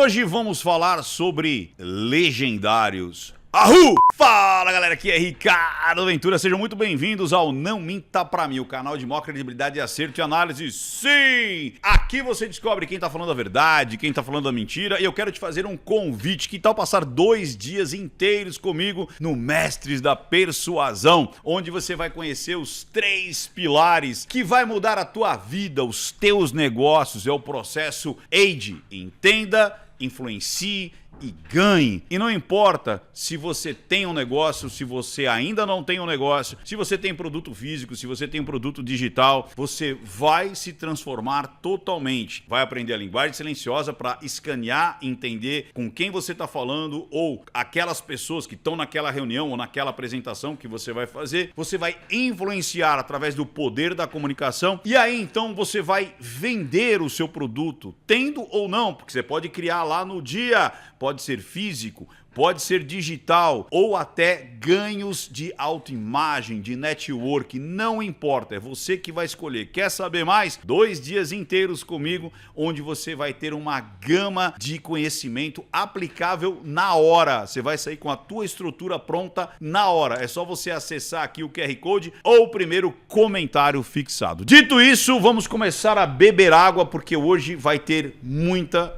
hoje vamos falar sobre legendários. Ahu! Fala galera, aqui é Ricardo Ventura, sejam muito bem-vindos ao Não Minta Pra Mim, o canal de maior credibilidade, acerto e análise. Sim! Aqui você descobre quem tá falando a verdade, quem tá falando a mentira, e eu quero te fazer um convite. Que tal passar 2 dias inteiros comigo no Mestres da Persuasão, onde você vai conhecer os 3 pilares que vai mudar a tua vida, os teus negócios. É o processo AGE, entenda, influencie e ganhe. E não importa se você tem um negócio, se você ainda não tem um negócio, se você tem produto físico, se você tem um produto digital, você vai se transformar totalmente. Vai aprender a linguagem silenciosa para escanear, entender com quem você está falando, ou aquelas pessoas que estão naquela reunião ou naquela apresentação que você vai fazer. Você vai influenciar através do poder da comunicação, e aí então você vai vender o seu produto, tendo ou não, porque você pode criar lá no dia. Pode ser físico, pode ser digital ou até ganhos de autoimagem, de network, não importa, é você que vai escolher. Quer saber mais? 2 dias inteiros comigo, onde você vai ter uma gama de conhecimento aplicável na hora. Você vai sair com a tua estrutura pronta na hora. É só você acessar aqui o QR Code ou o primeiro comentário fixado. Dito isso, vamos começar a beber água, porque hoje vai ter muita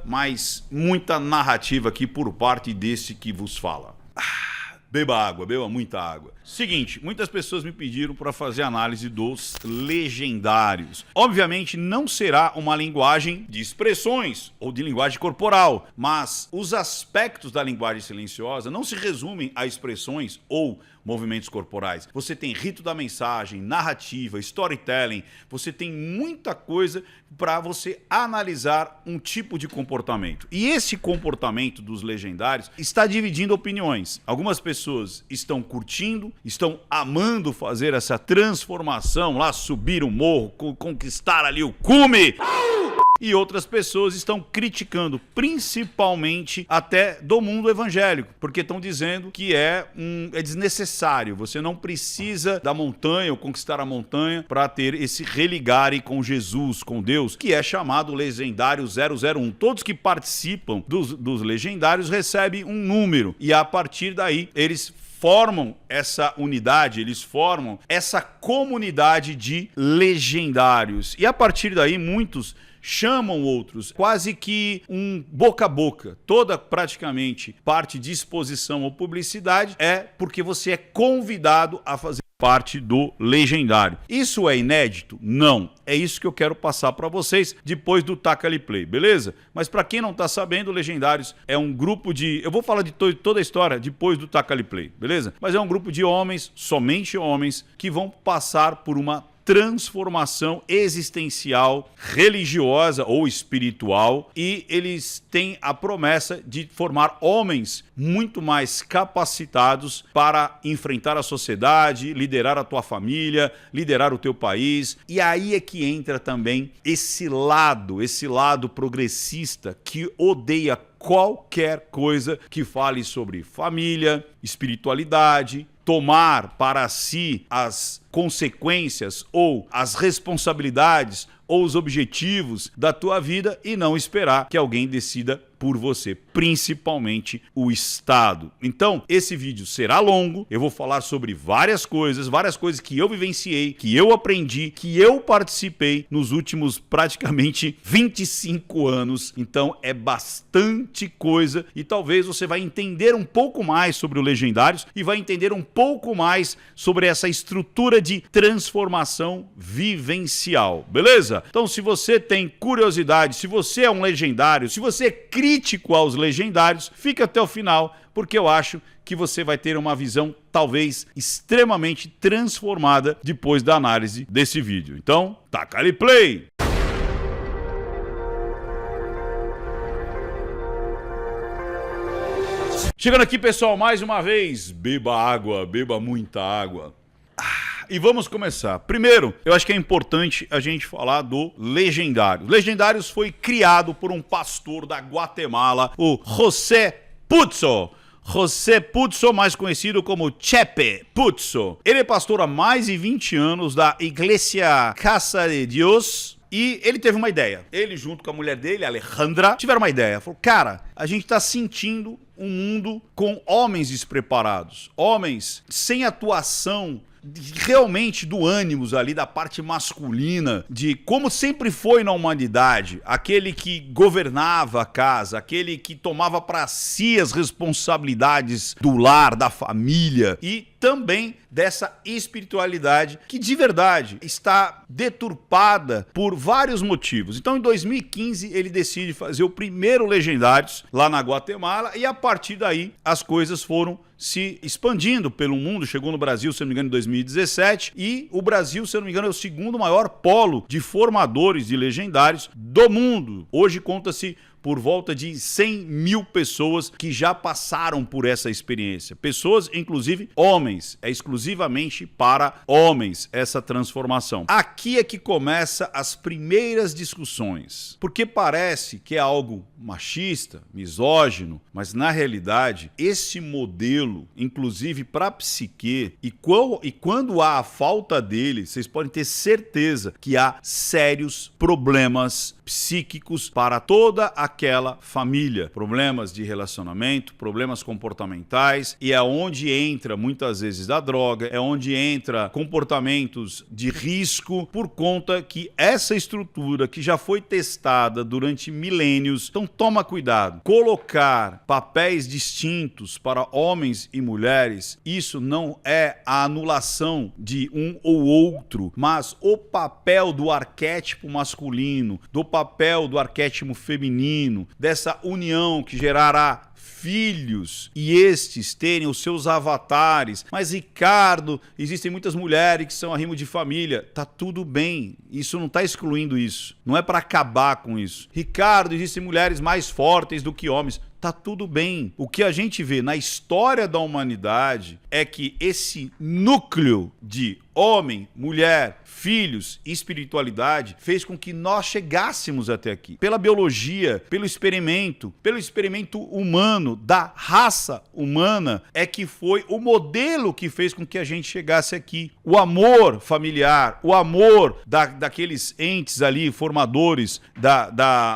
narrativa aqui por parte desse que vos fala. Beba água, beba muita água. Seguinte, muitas pessoas me pediram para fazer análise dos legendários. Obviamente não será uma linguagem de expressões ou de linguagem corporal, mas os aspectos da linguagem silenciosa não se resumem a expressões ou movimentos corporais. Você tem rito da mensagem, narrativa, storytelling, você tem muita coisa para você analisar um tipo de comportamento. E esse comportamento dos legendários está dividindo opiniões. Algumas pessoas estão curtindo, estão amando fazer essa transformação lá, subir o morro, conquistar ali o cume. E outras pessoas estão criticando, principalmente até do mundo evangélico, porque estão dizendo que é desnecessário. Você não precisa da montanha ou conquistar a montanha para ter esse religare com Jesus, com Deus, que é chamado Legendário 001. Todos que participam dos legendários recebem um número, e a partir daí eles formam essa unidade, eles formam essa comunidade de legendários. E a partir daí muitos chamam outros, quase que um boca a boca. Toda praticamente parte de exposição ou publicidade é porque você é convidado a fazer parte do legendário. Isso é inédito? Não. É isso que eu quero passar para vocês depois do Taca-lhe Play, beleza? Mas para quem não tá sabendo, Legendários é um grupo de... Eu vou falar de toda a história depois do Taca-lhe Play, beleza? Mas é um grupo de homens, somente homens, que vão passar por uma transformação existencial, religiosa ou espiritual, e eles têm a promessa de formar homens muito mais capacitados para enfrentar a sociedade, liderar a tua família, liderar o teu país. E aí é que entra também esse lado progressista que odeia qualquer coisa que fale sobre família, espiritualidade, tomar para si as consequências ou as responsabilidades ou os objetivos da tua vida e não esperar que alguém decida por você, principalmente o Estado. Então, esse vídeo será longo, eu vou falar sobre várias coisas que eu vivenciei, que eu aprendi, que eu participei nos últimos praticamente 25 anos. Então, é bastante coisa e talvez você vai entender um pouco mais sobre o Legendários e vai entender um pouco mais sobre essa estrutura de transformação vivencial, beleza? Então, se você tem curiosidade, se você é um legendário, se você é crítico aos legendários, fica até o final, porque eu acho que você vai ter uma visão talvez extremamente transformada depois da análise desse vídeo. Então, taca-lhe play! Chegando aqui, pessoal, mais uma vez, beba água, beba muita água. E vamos começar. Primeiro, eu acho que é importante a gente falar do Legendários. Legendários foi criado por um pastor da Guatemala, o José Putzo. José Putzo, mais conhecido como Chepe Putzo. Ele é pastor há mais de 20 anos da Iglesia Casa de Dios, E ele teve uma ideia. Ele, junto com a mulher dele, a Alejandra, tiveram uma ideia. Falou, cara, a gente tá sentindo um mundo com homens despreparados. Homens sem atuação realmente do ânimos ali, da parte masculina, de como sempre foi na humanidade, aquele que governava a casa, aquele que tomava para si as responsabilidades do lar, da família, e também dessa espiritualidade que de verdade está deturpada por vários motivos. Então em 2015 ele decide fazer o primeiro Legendários lá na Guatemala e a partir daí as coisas foram se expandindo pelo mundo, chegou no Brasil, se não me engano, em 2017, e o Brasil, se não me engano, é o segundo maior polo de formadores de legendários do mundo. Hoje conta-se por volta de 100 mil pessoas que já passaram por essa experiência. Pessoas, inclusive homens. É exclusivamente para homens essa transformação. Aqui é que começa as primeiras discussões. Porque parece que é algo machista, misógino, mas na realidade, esse modelo, inclusive para a psique, e quando há a falta dele, vocês podem ter certeza que há sérios problemas psíquicos para toda aquela família. Problemas de relacionamento, problemas comportamentais, e é onde entra muitas vezes a droga, é onde entra comportamentos de risco por conta que essa estrutura que já foi testada durante milênios, então toma cuidado. Colocar papéis distintos para homens e mulheres, isso não é a anulação de um ou outro, mas o papel do arquétipo masculino, do papel do arquétipo feminino, dessa união que gerará filhos e estes terem os seus avatares. Mas, Ricardo, existem muitas mulheres que são arrimo de família. Tá tudo bem, isso não tá excluindo isso. Não é para acabar com isso. Ricardo, existem mulheres mais fortes do que homens. Tá tudo bem. O que a gente vê na história da humanidade é que esse núcleo de homem, mulher, filhos e espiritualidade fez com que nós chegássemos até aqui. Pela biologia, pelo experimento humano, da raça humana, é que foi o modelo que fez com que a gente chegasse aqui. O amor familiar, o amor daqueles entes ali, formadores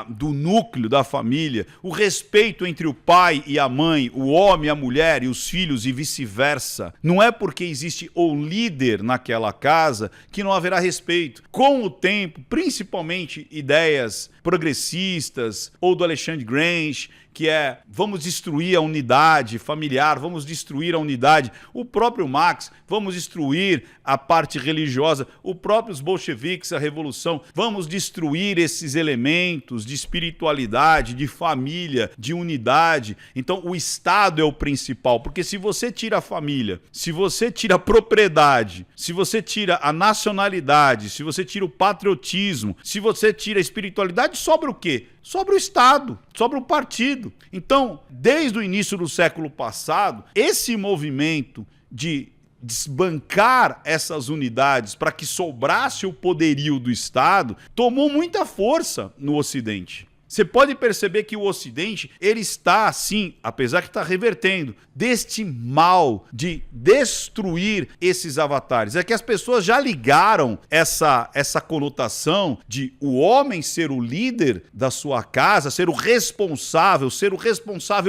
do núcleo da família, o respeito entre o pai e a mãe, o homem, a mulher e os filhos e vice-versa. Não é porque existe o líder naquela casa que não haverá respeito. Com o tempo, principalmente ideias progressistas ou do Alexandre Gramsci, que é vamos destruir a unidade familiar, vamos destruir a unidade. O próprio Marx, vamos destruir a parte religiosa. O próprio bolcheviques, a revolução, vamos destruir esses elementos de espiritualidade, de família, de unidade. Então o Estado é o principal, porque se você tira a família, se você tira a propriedade, se você tira a nacionalidade, se você tira o patriotismo, se você tira a espiritualidade, sobra o quê? Sobra o Estado, sobra o partido. Então, desde o início do século passado, esse movimento de desbancar essas unidades para que sobrasse o poderio do Estado tomou muita força no Ocidente. Você pode perceber que o Ocidente, ele está assim, apesar que está revertendo, deste mal de destruir esses avatares. É que as pessoas já ligaram essa conotação de o homem ser o líder da sua casa, ser o responsável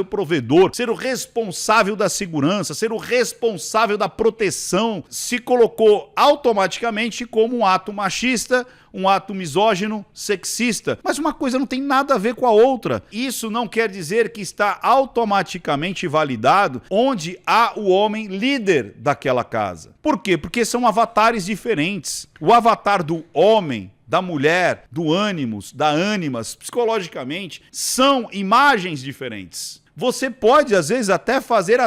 provedor, ser o responsável da segurança, ser o responsável da proteção, se colocou automaticamente como um ato machista, um ato misógino, sexista. Mas uma coisa não tem nada a ver com a outra. Isso não quer dizer que está automaticamente validado onde há o homem líder daquela casa. Por quê? Porque são avatares diferentes. O avatar do homem, da mulher, do ânimos, da ânimas, psicologicamente, são imagens diferentes. Você pode, às vezes, até fazer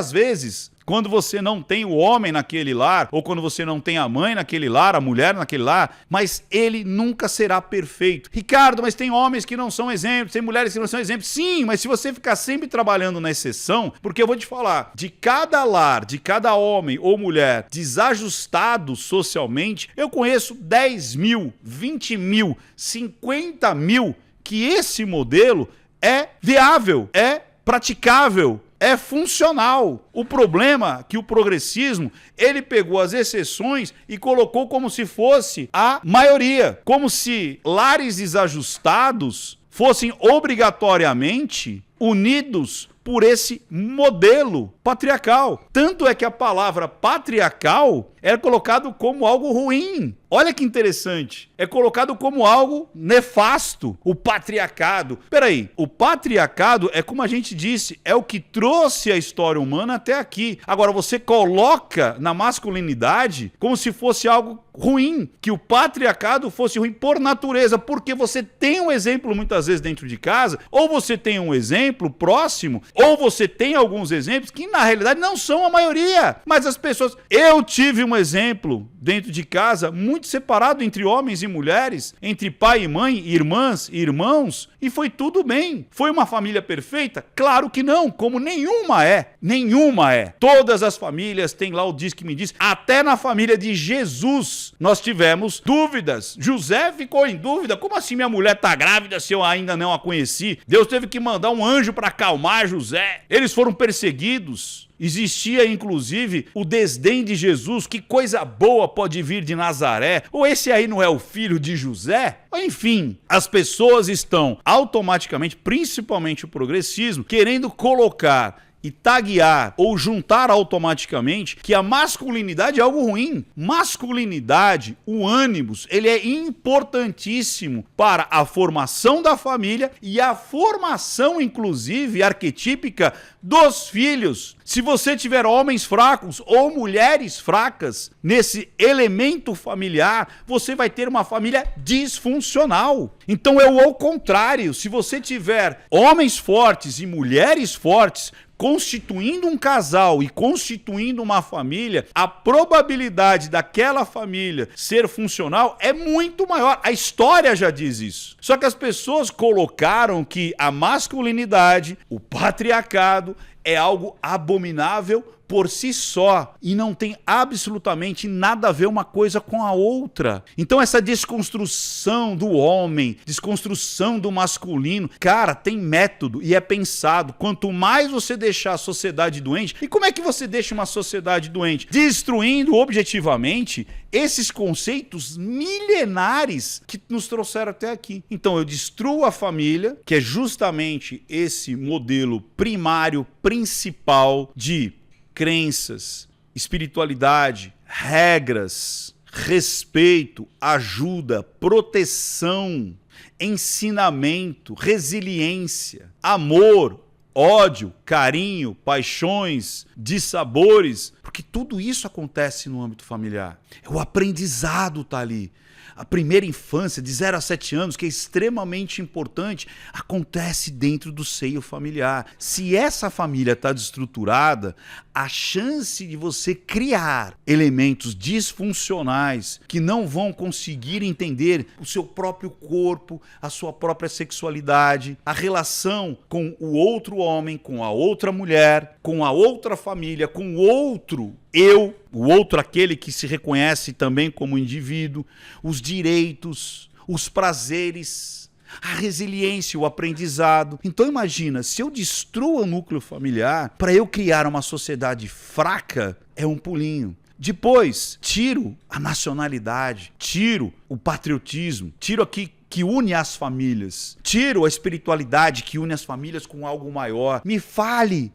quando você não tem o homem naquele lar, ou quando você não tem a mãe naquele lar, a mulher naquele lar, mas ele nunca será perfeito. Ricardo, mas tem homens que não são exemplos, tem mulheres que não são exemplos. Sim, mas se você ficar sempre trabalhando na exceção, porque eu vou te falar, de cada lar, de cada homem ou mulher desajustado socialmente, eu conheço 10 mil, 20 mil, 50 mil que esse modelo é viável, é praticável. é funcional. O problema é que o progressismo, ele pegou as exceções e colocou como se fosse a maioria, como se lares desajustados fossem obrigatoriamente unidos por esse modelo patriarcal. Tanto é que a palavra patriarcal é colocado como algo ruim. Olha que interessante. É colocado como algo nefasto. O patriarcado. Peraí, o patriarcado é, como a gente disse, é o que trouxe a história humana até aqui. Agora, você coloca na masculinidade como se fosse algo ruim, que o patriarcado fosse ruim por natureza, porque você tem um exemplo muitas vezes dentro de casa, ou você tem um exemplo próximo, ou você tem alguns exemplos que na realidade não são a maioria, mas as pessoas... Eu tive um exemplo dentro de casa muito separado entre homens e mulheres, entre pai e mãe, irmãs e irmãos, e foi tudo bem. Foi uma família perfeita? Claro que não, como nenhuma é. Nenhuma é. Todas as famílias têm lá o diz que me diz, até na família de Jesus nós tivemos dúvidas. José ficou em dúvida, como assim minha mulher está grávida se eu ainda não a conheci? Deus teve que mandar um anjo para acalmar José. Eles foram perseguidos. Existia, inclusive, o desdém de Jesus. Que coisa boa pode vir de Nazaré? Ou esse aí não é o filho de José? Enfim, as pessoas estão automaticamente, principalmente o progressismo, querendo colocar e taguear ou juntar automaticamente que a masculinidade é algo ruim. Masculinidade, o ânimos, ele é importantíssimo para a formação da família e a formação, inclusive, arquetípica dos filhos. Se você tiver homens fracos ou mulheres fracas nesse elemento familiar, você vai ter uma família disfuncional. Então é o contrário. Se você tiver homens fortes e mulheres fortes, constituindo um casal e constituindo uma família, a probabilidade daquela família ser funcional é muito maior. A história já diz isso. Só que as pessoas colocaram que a masculinidade, o patriarcado, é algo abominável por si só e não tem absolutamente nada a ver uma coisa com a outra. Então essa desconstrução do homem, desconstrução do masculino, cara, tem método e é pensado. Quanto mais você deixar a sociedade doente, e como é que você deixa uma sociedade doente? Destruindo objetivamente esses conceitos milenares que nos trouxeram até aqui. Então eu destruo a família, que é justamente esse modelo primário, principal de crenças, espiritualidade, regras, respeito, ajuda, proteção, ensinamento, resiliência, amor, ódio, carinho, paixões, dissabores, porque tudo isso acontece no âmbito familiar. O aprendizado está ali. A primeira infância, de 0 a 7 anos, que é extremamente importante, acontece dentro do seio familiar. Se essa família está desestruturada, a chance de você criar elementos disfuncionais que não vão conseguir entender o seu próprio corpo, a sua própria sexualidade, a relação com o outro homem, com a outra mulher, com a outra família, com o outro eu, o outro aquele que se reconhece também como indivíduo, os direitos, os prazeres, a resiliência, o aprendizado. Então imagina, se eu destruo o núcleo familiar para eu criar uma sociedade fraca, é um pulinho. Depois, tiro a nacionalidade, tiro o patriotismo, tiro aqui que une as famílias, tiro a espiritualidade que une as famílias com algo maior. Me fale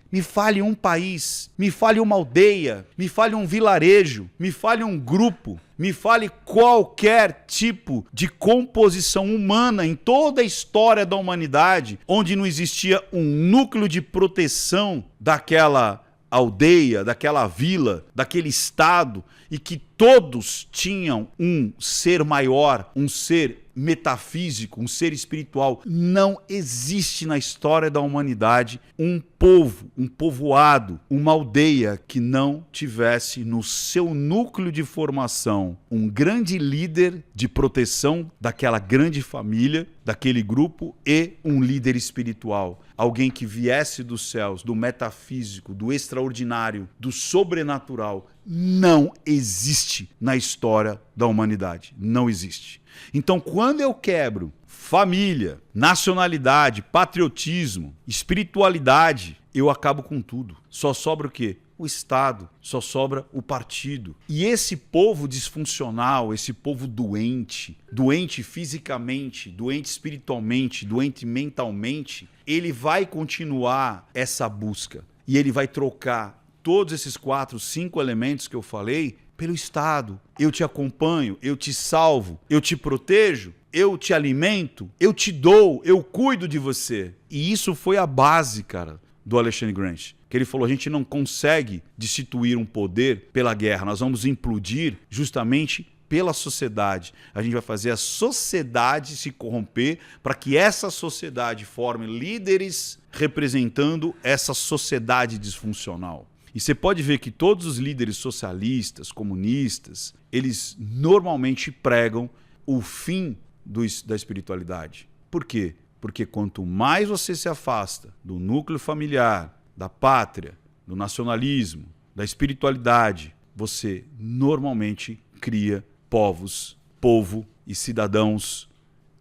um país, me fale uma aldeia, me fale um vilarejo, me fale um grupo, me fale qualquer tipo de composição humana em toda a história da humanidade, onde não existia um núcleo de proteção daquela aldeia, daquela vila, daquele estado, e que todos tinham um ser maior, um ser metafísico, um ser espiritual. Não existe na história da humanidade um povo, um povoado, uma aldeia que não tivesse no seu núcleo de formação um grande líder de proteção daquela grande família, daquele grupo, e um líder espiritual. Alguém que viesse dos céus, do metafísico, do extraordinário, do sobrenatural. Não existe na história da humanidade. Não existe. Então, quando eu quebro família, nacionalidade, patriotismo, espiritualidade, eu acabo com tudo. Só sobra o quê? O Estado, só sobra o partido. E esse povo disfuncional, esse povo doente, doente fisicamente, doente espiritualmente, doente mentalmente, ele vai continuar essa busca. E ele vai trocar todos esses 4, 5 elementos que eu falei pelo Estado. Eu te acompanho, eu te salvo, eu te protejo, eu te alimento, eu te dou, eu cuido de você. E isso foi a base, cara, do Alexandre Grant. Que ele falou, a gente não consegue destituir um poder pela guerra, nós vamos implodir justamente pela sociedade. A gente vai fazer a sociedade se corromper para que essa sociedade forme líderes representando essa sociedade disfuncional. E você pode ver que todos os líderes socialistas, comunistas, eles normalmente pregam o fim da espiritualidade. Por quê? Porque quanto mais você se afasta do núcleo familiar, da pátria, do nacionalismo, da espiritualidade, você normalmente cria povo e cidadãos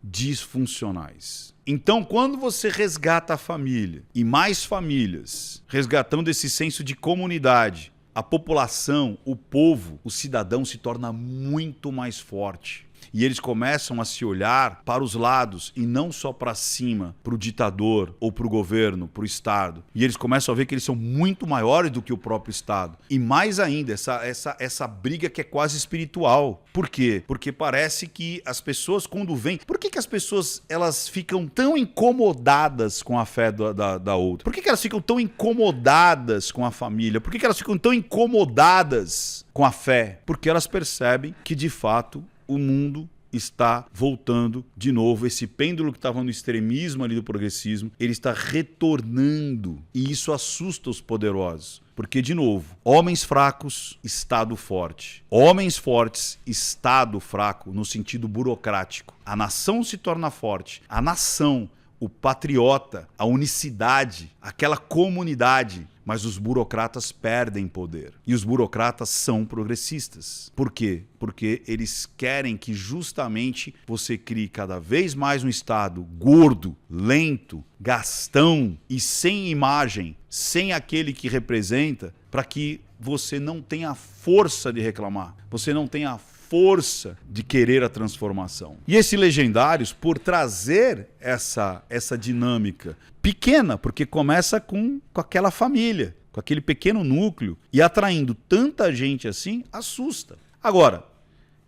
disfuncionais. Então, quando você resgata a família e mais famílias, resgatando esse senso de comunidade, a população, o povo, o cidadão se torna muito mais forte. E eles começam a se olhar para os lados e não só para cima, para o ditador ou para o governo, para o Estado. E eles começam a ver que eles são muito maiores do que o próprio Estado. E mais ainda, essa briga que é quase espiritual. Por quê? Porque parece que as pessoas quando vêm... Por que as pessoas elas ficam tão incomodadas com a fé da outra? Por que elas ficam tão incomodadas com a família? Por que elas ficam tão incomodadas com a fé? Porque elas percebem que, de fato, o mundo está voltando de novo. Esse pêndulo que estava no extremismo ali do progressismo, ele está retornando. E isso assusta os poderosos. Porque, de novo, homens fracos, Estado forte. Homens fortes, Estado fraco, no sentido burocrático. A nação se torna forte. A nação, o patriota, a unicidade, aquela comunidade. Mas os burocratas perdem poder. E os burocratas são progressistas. Por quê? Porque eles querem que justamente você crie cada vez mais um Estado gordo, lento, gastão e sem imagem, sem aquele que representa, para que você não tenha força de reclamar. Você não tenha força de querer a transformação. E esse Legendários, por trazer essa dinâmica pequena, porque começa com aquela família, com aquele pequeno núcleo, e atraindo tanta gente assim, assusta. Agora,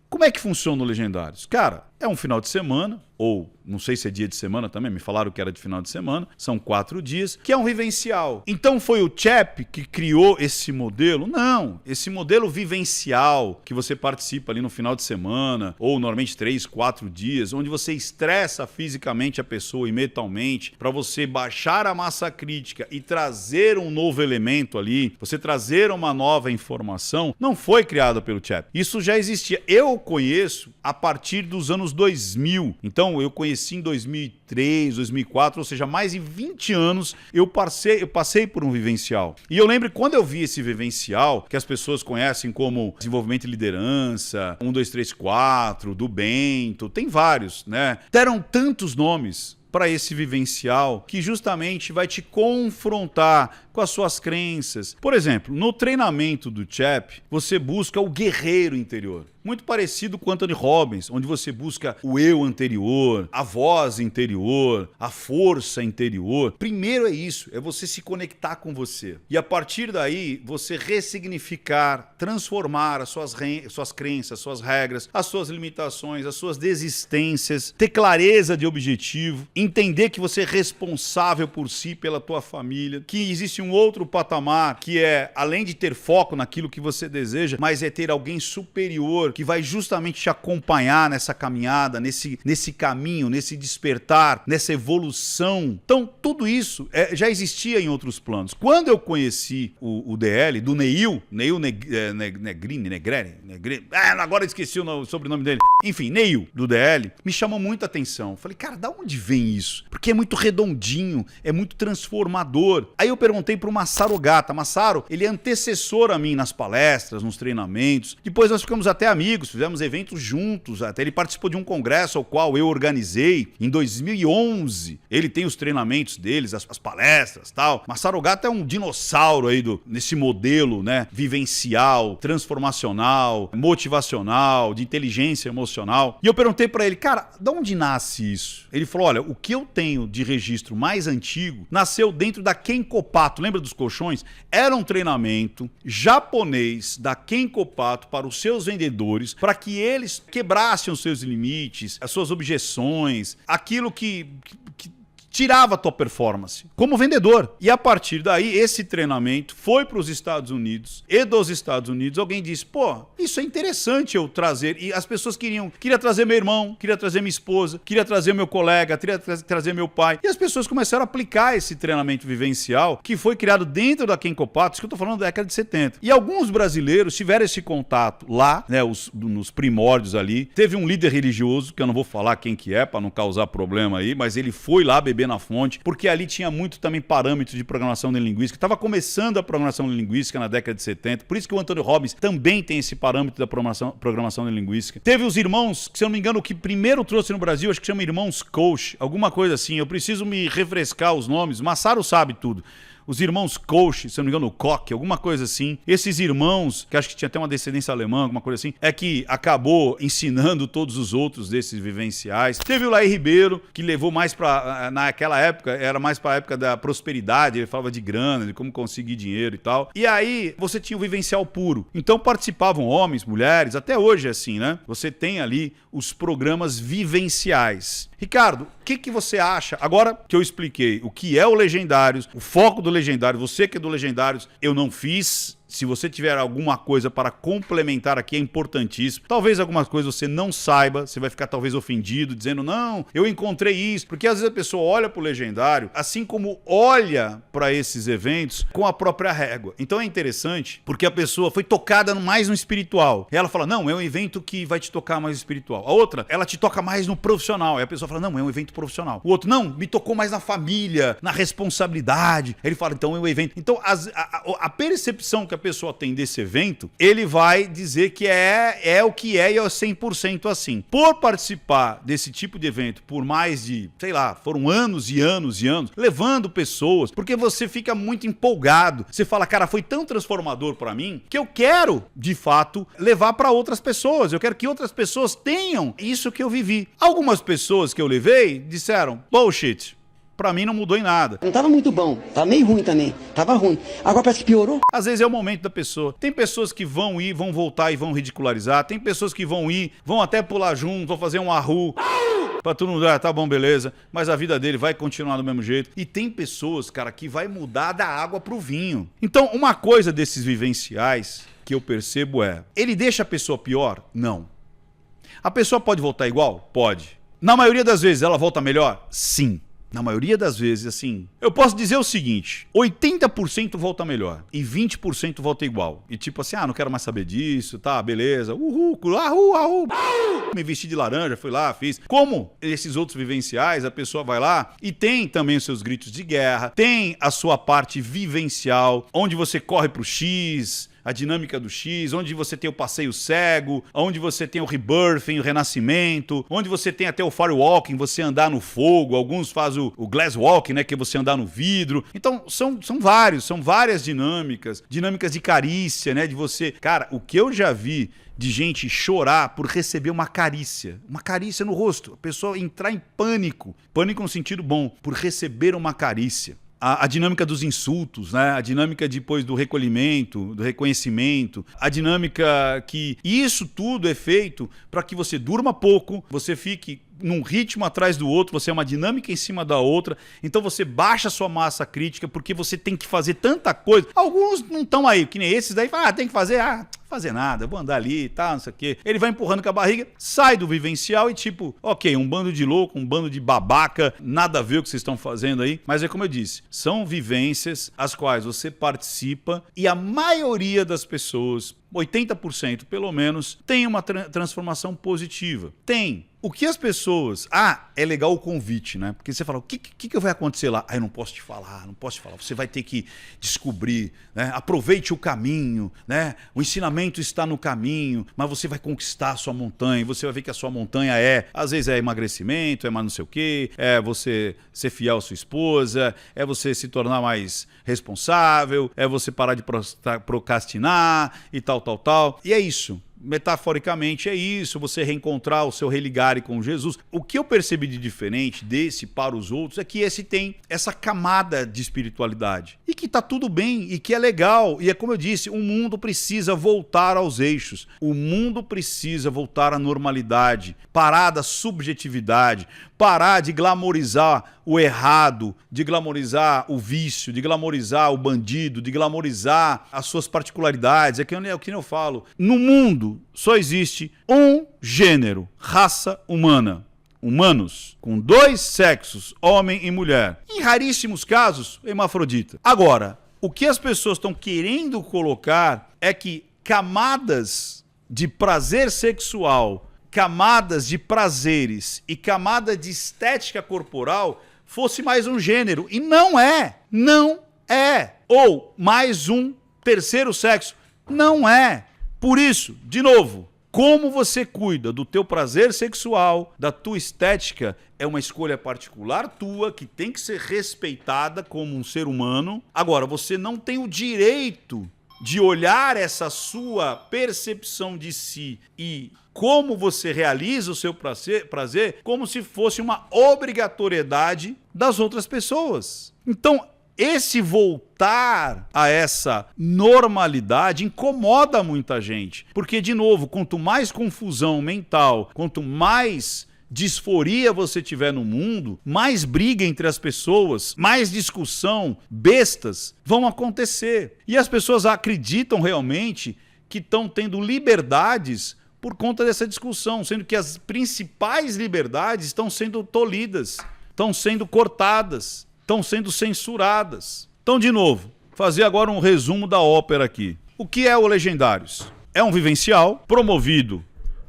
como é que funciona o Legendários? Cara, é um final de semana, ou não sei se é dia de semana também, me falaram que era de final de semana, são 4 dias, que é um vivencial. Então foi o Chap que criou esse modelo? Não, esse modelo vivencial que você participa ali no final de semana, ou normalmente 3, 4 dias, onde você estressa fisicamente a pessoa e mentalmente, para você baixar a massa crítica e trazer um novo elemento ali, você trazer uma nova informação, não foi criado pelo Chap. Isso já existia. Eu conheço a partir dos anos 2000. Então eu conheci em 2003, 2004, ou seja, mais de 20 anos eu passei por um vivencial. E eu lembro quando eu vi esse vivencial, que as pessoas conhecem como desenvolvimento e liderança, 1, 2, 3, 4, do Bento, tem vários, né? Deram tantos nomes para esse vivencial que justamente vai te confrontar com as suas crenças. Por exemplo, no treinamento do Chap, você busca o guerreiro interior. Muito parecido com Anthony Robbins, onde você busca o eu anterior, a voz interior, a força interior. Primeiro é isso, é você se conectar com você. E a partir daí, você ressignificar, transformar as suas crenças, suas regras, as suas limitações, as suas desistências, ter clareza de objetivo, entender que você é responsável por si, pela tua família, que existe um outro patamar que é, além de ter foco naquilo que você deseja, mas é ter alguém superior que vai justamente te acompanhar nessa caminhada, nesse caminho, nesse despertar, nessa evolução. Então, tudo isso já existia em outros planos. Quando eu conheci o DL, do Neil Negrini, agora eu esqueci o sobrenome dele. Enfim, Neil, do DL, me chamou muita atenção. Falei, cara, da onde vem isso? Porque é muito redondinho, é muito transformador. Aí eu perguntei pro Masaru Gata. Masaru, ele é antecessor a mim nas palestras, nos treinamentos. Depois nós ficamos até amigos. amigos, fizemos eventos juntos, até ele participou de um congresso ao qual eu organizei em 2011. Ele tem os treinamentos deles, as palestras e tal. Masaru Ogata é um dinossauro aí nesse modelo, né, vivencial, transformacional, motivacional, de inteligência emocional. E eu perguntei pra ele, cara, de onde nasce isso? Ele falou, olha, o que eu tenho de registro mais antigo nasceu dentro da Kenko-Pato. Lembra dos colchões? Era um treinamento japonês da Kenko-Pato para os seus vendedores, para que eles quebrassem os seus limites, as suas objeções, aquilo que tirava a tua performance como vendedor. E a partir daí, esse treinamento foi para os Estados Unidos, e dos Estados Unidos alguém disse, pô, isso é interessante eu trazer. E as pessoas queria trazer meu irmão, queria trazer minha esposa, queria trazer meu colega, queria trazer meu pai. E as pessoas começaram a aplicar esse treinamento vivencial que foi criado dentro da Kenko-Pato, isso que eu tô falando da década de 70. E alguns brasileiros tiveram esse contato lá, né, nos primórdios ali. Teve um líder religioso, que eu não vou falar quem que é, para não causar problema aí, mas ele foi lá beber na fonte, porque ali tinha muito também parâmetros de programação neurolinguística. Estava começando a programação neurolinguística na década de 70, por isso que o Anthony Robbins também tem esse parâmetro da programação neurolinguística. Teve os irmãos, que se eu não me engano, o que primeiro trouxe no Brasil, acho que chama Irmãos Coach, alguma coisa assim. Eu preciso me refrescar os nomes, Masaru sabe tudo. Os irmãos Koch, se eu não me engano, Koch, alguma coisa assim. Esses irmãos, que acho que tinha até uma descendência alemã, alguma coisa assim, é que acabou ensinando todos os outros desses vivenciais. Teve o Laí Ribeiro, que levou mais pra... Naquela época, era mais pra época da prosperidade, ele falava de grana, de como conseguir dinheiro e tal. E aí, você tinha o vivencial puro. Então participavam homens, mulheres, até hoje é assim, né? Você tem ali os programas vivenciais. Ricardo, o que você acha? Agora que eu expliquei o que é o Legendários, o foco do Legendário, você que é do Legendários, eu não fiz. Se você tiver alguma coisa para complementar aqui, é importantíssimo. Talvez algumas coisas você não saiba, você vai ficar talvez ofendido, dizendo, não, eu encontrei isso. Porque às vezes a pessoa olha para o Legendário, assim como olha para esses eventos com a própria régua. Então é interessante, porque a pessoa foi tocada mais no espiritual. E ela fala, não, é um evento que vai te tocar mais no espiritual. A outra, ela te toca mais no profissional. E a pessoa fala, não, é um evento profissional. O outro, não, me tocou mais na família, na responsabilidade. Ele fala, então é um evento. Então a percepção que a pessoa tem desse evento, ele vai dizer que é o que é e é 100% assim. Por participar desse tipo de evento por mais de, sei lá, foram anos e anos e anos, levando pessoas, porque você fica muito empolgado. Você fala, cara, foi tão transformador pra mim que eu quero, de fato, levar pra outras pessoas. Eu quero que outras pessoas tenham isso que eu vivi. Algumas pessoas que eu levei disseram, bullshit. Pra mim não mudou em nada. Não tava muito bom, tava meio ruim também, tava ruim. Agora parece que piorou. Às vezes é o momento da pessoa. Tem pessoas que vão ir, vão voltar e vão ridicularizar. Tem pessoas que vão ir, vão até pular junto, vão fazer um arru. Pra todo mundo, tá bom, beleza. Mas a vida dele vai continuar do mesmo jeito. E tem pessoas, cara, que vai mudar da água pro vinho. Então, uma coisa desses vivenciais que eu percebo é, ele deixa a pessoa pior? Não. A pessoa pode voltar igual? Pode. Na maioria das vezes ela volta melhor? Sim. Na maioria das vezes, assim, eu posso dizer o seguinte, 80% volta melhor e 20% volta igual. E tipo assim, não quero mais saber disso, tá, beleza, uhul, ahul, ahul. Me vesti de laranja, fui lá, fiz. Como esses outros vivenciais, a pessoa vai lá e tem também os seus gritos de guerra, tem a sua parte vivencial, onde você corre pro X, a dinâmica do X, onde você tem o passeio cego, onde você tem o rebirthing, o renascimento, onde você tem até o firewalking, você andar no fogo, alguns fazem o glass walking, né, que é você andar no vidro. Então, são várias dinâmicas de carícia, né, de você... Cara, o que eu já vi de gente chorar por receber uma carícia no rosto, a pessoa entrar em pânico no sentido bom, por receber uma carícia. A dinâmica dos insultos, né? A dinâmica depois do recolhimento, do reconhecimento, a dinâmica que... Isso tudo é feito para que você durma pouco, você fique num ritmo atrás do outro, você é uma dinâmica em cima da outra, então você baixa a sua massa crítica porque você tem que fazer tanta coisa. Alguns não estão aí, que nem esses daí, falam, tem que fazer, fazer nada, vou andar ali, tá, não sei o quê. Ele vai empurrando com a barriga, sai do vivencial e tipo, ok, um bando de louco, um bando de babaca, nada a ver o que vocês estão fazendo aí, mas é como eu disse, são vivências as quais você participa e a maioria das pessoas 80% pelo menos, tem uma transformação positiva. Tem. O que as pessoas... Ah, é legal o convite, né? Porque você fala, o que vai acontecer lá? Ah, eu não posso te falar, não posso te falar. Você vai ter que descobrir, né? Aproveite o caminho, né? O ensinamento está no caminho, mas você vai conquistar a sua montanha. Você vai ver que a sua montanha às vezes é emagrecimento, é mais não sei o quê, é você ser fiel à sua esposa, é você se tornar mais responsável, é você parar de procrastinar e tal. E é isso. Metaforicamente é isso, você reencontrar o seu religare com Jesus. O que eu percebi de diferente desse para os outros é que esse tem essa camada de espiritualidade. E que tá tudo bem, e que é legal. E é como eu disse, o mundo precisa voltar aos eixos. O mundo precisa voltar à normalidade, parar da subjetividade, parar de glamorizar o errado, de glamorizar o vício, de glamorizar o bandido, de glamorizar as suas particularidades. É o que eu falo. No mundo só existe um gênero, raça humana. Humanos, com 2 sexos, homem e mulher. Em raríssimos casos, hermafrodita. Agora, o que as pessoas estão querendo colocar é que camadas de prazer sexual, camadas de prazeres e camada de estética corporal fosse mais um gênero. E não é. Não é. Ou mais um terceiro sexo. Não é. Por isso, de novo, como você cuida do teu prazer sexual, da tua estética, é uma escolha particular tua, que tem que ser respeitada como um ser humano. Agora, você não tem o direito de olhar essa sua percepção de si e como você realiza o seu prazer como se fosse uma obrigatoriedade das outras pessoas. Então, esse voltar a essa normalidade incomoda muita gente. Porque, de novo, quanto mais confusão mental, quanto mais disforia você tiver no mundo, mais briga entre as pessoas, mais discussão, bestas vão acontecer. E as pessoas acreditam realmente que estão tendo liberdades por conta dessa discussão, sendo que as principais liberdades estão sendo tolhidas, estão sendo cortadas, estão sendo censuradas. Então, de novo, fazer agora um resumo da ópera aqui. O que é o Legendários? É um vivencial promovido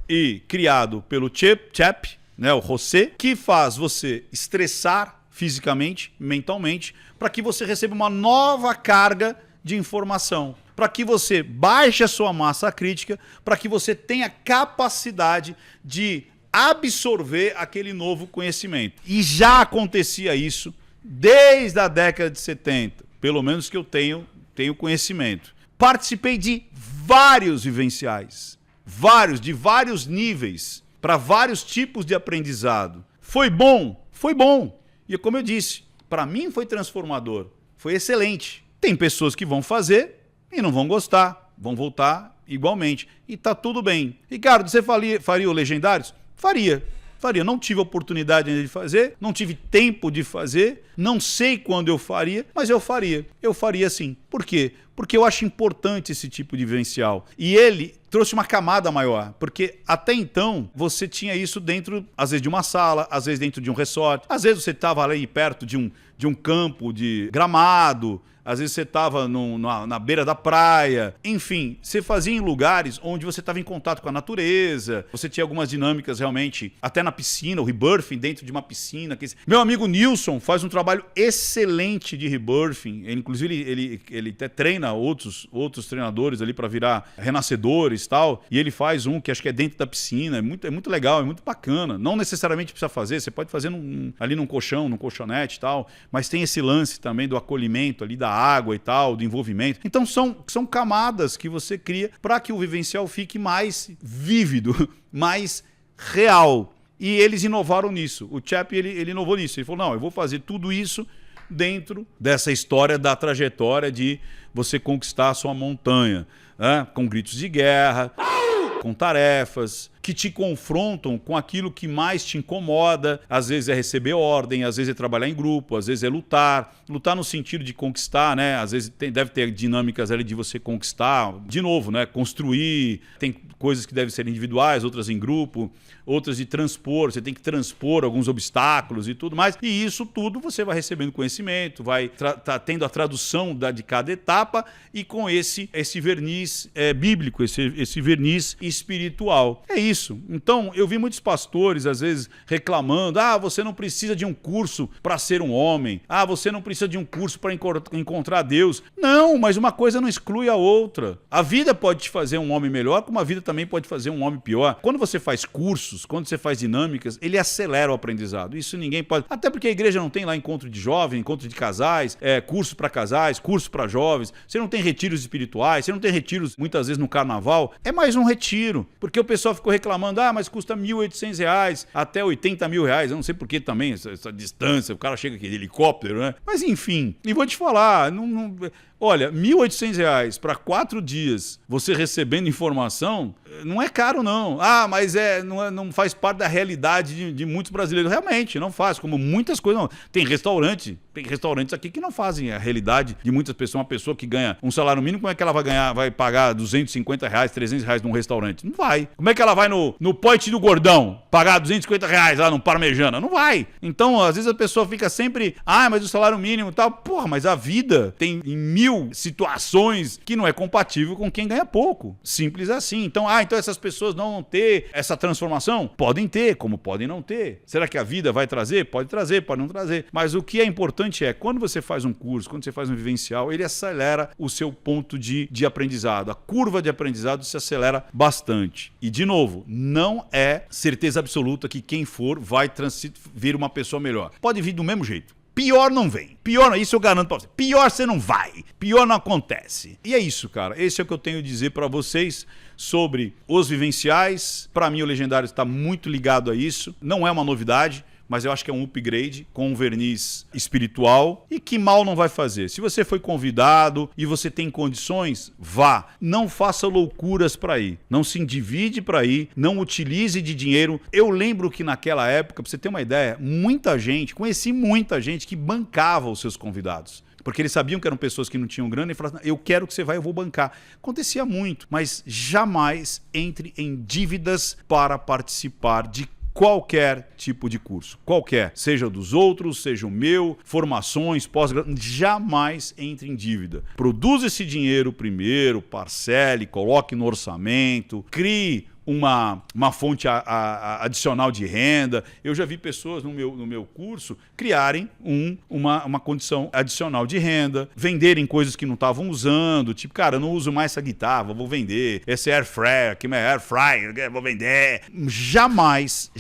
e criado pelo Chap, né, o José, que faz você estressar fisicamente, mentalmente, para que você receba uma nova carga de informação, para que você baixe a sua massa crítica, para que você tenha capacidade de absorver aquele novo conhecimento. E já acontecia isso desde a década de 70, pelo menos que eu tenho conhecimento. Participei de vários vivenciais, de vários níveis, para vários tipos de aprendizado. Foi bom? Foi bom. E como eu disse, para mim foi transformador, foi excelente. Tem pessoas que vão fazer e não vão gostar, vão voltar igualmente. E tá tudo bem. Ricardo, você faria o Legendários? Faria. Não tive oportunidade ainda de fazer, não tive tempo de fazer, não sei quando eu faria, mas eu faria. Eu faria sim. Por quê? Porque eu acho importante esse tipo de vivencial. E ele trouxe uma camada maior, porque até então você tinha isso dentro, às vezes, de uma sala, às vezes dentro de um resort, às vezes você estava ali perto de um campo de gramado, às vezes você estava na beira da praia. Enfim, você fazia em lugares onde você estava em contato com a natureza. Você tinha algumas dinâmicas realmente, até na piscina, o rebirthing dentro de uma piscina. Meu amigo Nilson faz um trabalho excelente de rebirthing. Inclusive, ele até treina outros treinadores ali para virar renascedores e tal. E ele faz um que acho que é dentro da piscina. É muito legal, é muito bacana. Não necessariamente precisa fazer, você pode fazer ali num colchão, num colchonete e tal. Mas tem esse lance também do acolhimento ali, da água e tal, do envolvimento. Então são camadas que você cria para que o vivencial fique mais vívido, mais real. E eles inovaram nisso. O Chap, ele inovou nisso. Ele falou, não, eu vou fazer tudo isso dentro dessa história da trajetória de você conquistar a sua montanha, né? Com gritos de guerra, com tarefas, que te confrontam com aquilo que mais te incomoda. Às vezes é receber ordem, às vezes é trabalhar em grupo, às vezes é lutar. Lutar no sentido de conquistar, né? Às vezes deve ter dinâmicas ali de você conquistar. De novo, né? Construir. Tem coisas que devem ser individuais, outras em grupo, outras de transpor. Você tem que transpor alguns obstáculos e tudo mais. E isso tudo você vai recebendo conhecimento, vai tá tendo a tradução de cada etapa e com esse verniz bíblico, esse verniz espiritual. É isso. Então, eu vi muitos pastores, às vezes, reclamando: você não precisa de um curso para ser um homem. Você não precisa de um curso para encontrar Deus. Não, mas uma coisa não exclui a outra. A vida pode te fazer um homem melhor, como a vida também pode fazer um homem pior. Quando você faz cursos, quando você faz dinâmicas, ele acelera o aprendizado. Isso ninguém pode... Até porque a igreja não tem lá encontro de jovens, encontro de casais, curso para casais, curso para jovens. Você não tem retiros espirituais, você não tem retiros muitas vezes no carnaval. É mais um retiro, porque o pessoal ficou reclamando: mas custa R$1.800 até R$80.000. Eu não sei por que também essa distância, o cara chega aqui de helicóptero, né? Mas enfim, e vou te falar, olha, R$1.800 para 4 dias você recebendo informação, não é caro não. Mas não faz parte da realidade de muitos brasileiros. Realmente, não faz, como muitas coisas não. Tem restaurantes aqui que não fazem a realidade de muitas pessoas. Uma pessoa que ganha um salário mínimo, como é que ela vai pagar R$250, R$300 num restaurante? Não vai. Como é que ela vai no Point do Gordão pagar R$250 lá no Parmegiana? Não vai. Então, às vezes a pessoa fica sempre: mas o salário mínimo e tal. Porra, mas a vida tem 1000 situações que não é compatível com quem ganha pouco. Simples assim. Então, então essas pessoas não vão ter essa transformação? Podem ter, como podem não ter. Será que a vida vai trazer? Pode trazer, pode não trazer. Mas o que é importante quando você faz um curso, quando você faz um vivencial, ele acelera o seu ponto de aprendizado. A curva de aprendizado se acelera bastante. E, de novo, não é certeza absoluta que quem for vai vir uma pessoa melhor. Pode vir do mesmo jeito. Pior não vem. Pior, isso eu garanto pra você. Pior você não vai. Pior não acontece. E é isso, cara. Esse é o que eu tenho a dizer pra vocês sobre os vivenciais. Pra mim, o Legendário está muito ligado a isso. Não é uma novidade, mas eu acho que é um upgrade com um verniz espiritual e que mal não vai fazer. Se você foi convidado e você tem condições, vá. Não faça loucuras para ir. Não se endivide para ir. Não utilize de dinheiro. Eu lembro que naquela época, para você ter uma ideia, conheci muita gente que bancava os seus convidados. Porque eles sabiam que eram pessoas que não tinham grana e falavam: eu quero que você vá, eu vou bancar. Acontecia muito, mas jamais entre em dívidas para participar de qualquer tipo de curso, qualquer, seja dos outros, seja o meu, formações, pós-graduação, jamais entre em dívida. Produza esse dinheiro primeiro, parcele, coloque no orçamento, crie uma fonte adicional de renda. Eu já vi pessoas no meu curso criarem uma condição adicional de renda, venderem coisas que não estavam usando, tipo: cara, eu não uso mais essa guitarra, vou vender, esse air fryer, que é air fryer, vou vender. Jamais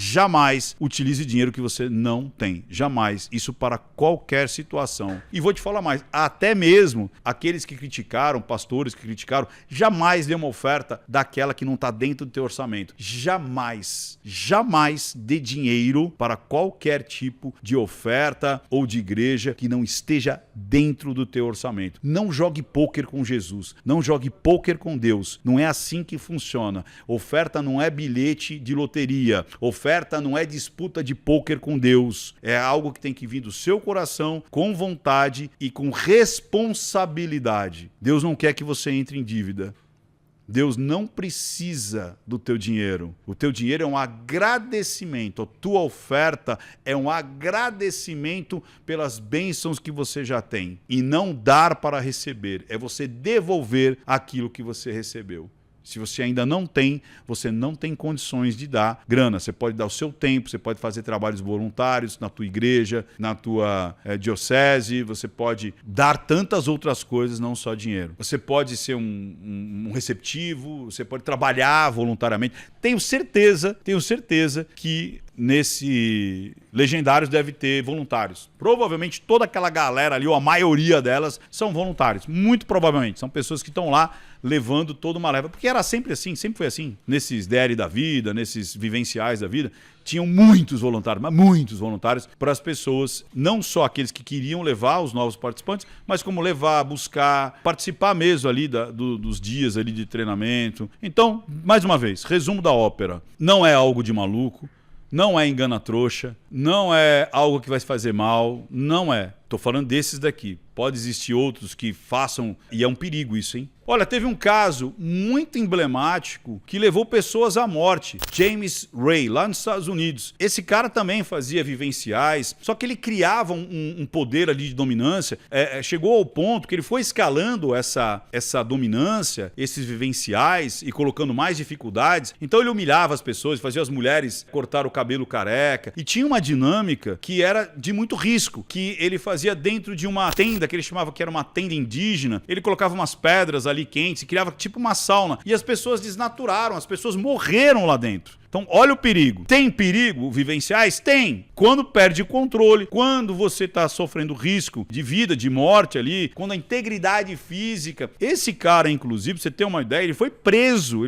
utilize dinheiro que você não tem. Jamais. Isso para qualquer situação. E vou te falar mais, até mesmo aqueles que criticaram, pastores que criticaram, jamais dê uma oferta daquela que não está dentro do teu orçamento. Jamais dê dinheiro para qualquer tipo de oferta ou de igreja que não esteja dentro do teu orçamento. Não jogue pôquer com Jesus, não jogue pôquer com Deus. Não é assim que funciona. Oferta não é bilhete de loteria, oferta não é disputa de pôquer com Deus. É algo que tem que vir do seu coração, com vontade e com responsabilidade. Deus não quer que você entre em dívida. Deus não precisa do teu dinheiro. O teu dinheiro é um agradecimento. A tua oferta é um agradecimento pelas bênçãos que você já tem. E não dar para receber. É você devolver aquilo que você recebeu. Se você ainda não tem, você não tem condições de dar grana. Você pode dar o seu tempo, você pode fazer trabalhos voluntários na tua igreja, na tua diocese, você pode dar tantas outras coisas, não só dinheiro. Você pode ser um receptivo, você pode trabalhar voluntariamente. Tenho certeza que nesse Legendários deve ter voluntários. Provavelmente toda aquela galera ali, ou a maioria delas, são voluntários. Muito provavelmente. São pessoas que estão lá levando toda uma leva. Porque era sempre assim, sempre foi assim. Nesses DL da vida, nesses vivenciais da vida, tinham muitos voluntários, mas muitos voluntários para as pessoas, não só aqueles que queriam levar os novos participantes, mas como levar, buscar, participar mesmo ali dos dias ali de treinamento. Então, mais uma vez, resumo da ópera. Não é algo de maluco, não é engana-trouxa, não é algo que vai se fazer mal, não é. Tô falando desses daqui. Pode existir outros que façam, e é um perigo isso, hein? Olha, teve um caso muito emblemático que levou pessoas à morte. James Ray, lá nos Estados Unidos. Esse cara também fazia vivenciais, só que ele criava um poder ali de dominância. Chegou ao ponto que ele foi escalando essa dominância, esses vivenciais, e colocando mais dificuldades. Então ele humilhava as pessoas, fazia as mulheres cortar o cabelo careca. E tinha uma dinâmica que era de muito risco, que ele fazia dentro de uma tenda, que ele chamava que era uma tenda indígena. Ele colocava umas pedras ali quentes e criava tipo uma sauna. E as pessoas desnaturaram, as pessoas morreram lá dentro. Então, olha o perigo. Tem perigo vivenciais? Tem. Quando perde o controle, quando você está sofrendo risco de vida, de morte ali, quando a integridade física... Esse cara, inclusive, pra você ter uma ideia, ele foi preso.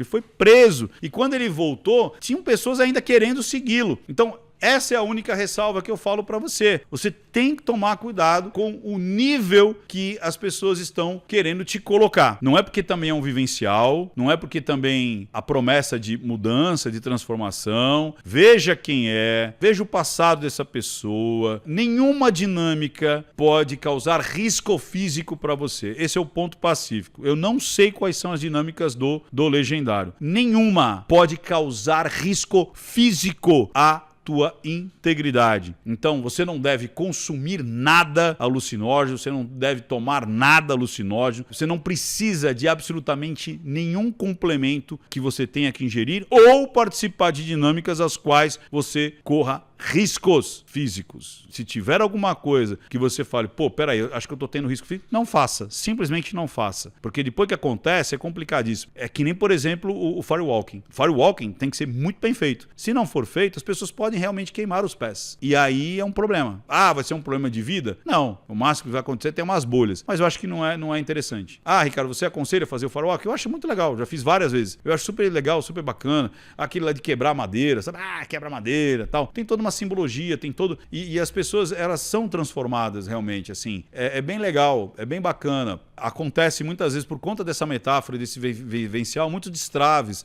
E quando ele voltou, tinham pessoas ainda querendo segui-lo. Então, essa é a única ressalva que eu falo para você. Você tem que tomar cuidado com o nível que as pessoas estão querendo te colocar. Não é porque também é um vivencial, não é porque também a promessa de mudança, de transformação. Veja quem é, veja o passado dessa pessoa. Nenhuma dinâmica pode causar risco físico para você. Esse é o ponto pacífico. Eu não sei quais são as dinâmicas do Legendário. Nenhuma pode causar risco físico a tua integridade. Então, você não deve consumir nada alucinógeno, você não deve tomar nada alucinógeno, você não precisa de absolutamente nenhum complemento que você tenha que ingerir ou participar de dinâmicas às quais você corra riscos físicos. Se tiver alguma coisa que você fale, pô, peraí, eu acho que eu tô tendo risco físico, não faça. Simplesmente não faça. Porque depois que acontece, é complicadíssimo. É que nem, por exemplo, o firewalking. Firewalking tem que ser muito bem feito. Se não for feito, as pessoas podem realmente queimar os pés. E aí é um problema. Ah, vai ser um problema de vida? Não. O máximo que vai acontecer é ter umas bolhas. Mas eu acho que não é interessante. Ah, Ricardo, você aconselha fazer o firewalking? Eu acho muito legal. Já fiz várias vezes. Eu acho super legal, super bacana. Aquele lá de quebrar madeira, sabe? Ah, quebra madeira e tal. Tem toda uma simbologia, tem todo... E as pessoas, elas são transformadas realmente, assim. É bem legal, é bem bacana. Acontece muitas vezes, por conta dessa metáfora, desse vivencial, muitos destraves.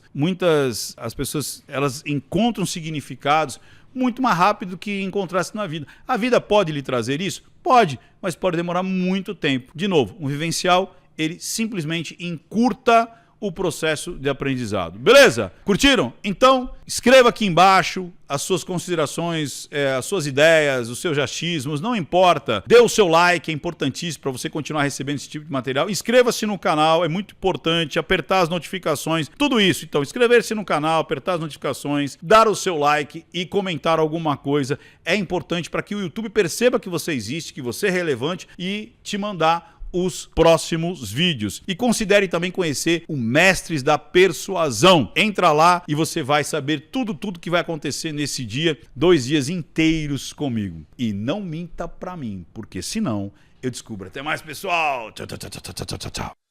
As pessoas, elas encontram significados muito mais rápido do que encontrasse na vida. A vida pode lhe trazer isso? Pode, mas pode demorar muito tempo. De novo, um vivencial, ele simplesmente encurta o processo de aprendizado. Beleza? Curtiram? Então, escreva aqui embaixo as suas considerações, as suas ideias, os seus achismos, não importa. Dê o seu like, é importantíssimo para você continuar recebendo esse tipo de material. Inscreva-se no canal, é muito importante. Apertar as notificações, tudo isso. Então, inscrever-se no canal, apertar as notificações, dar o seu like e comentar alguma coisa é importante para que o YouTube perceba que você existe, que você é relevante e te mandar os próximos vídeos. E considere também conhecer o Mestres da Persuasão. Entra lá e você vai saber tudo que vai acontecer nesse dia, 2 dias inteiros comigo. E não minta pra mim, porque senão eu descubro. Até mais, pessoal. Tchau, tchau, tchau, tchau, tchau, tchau.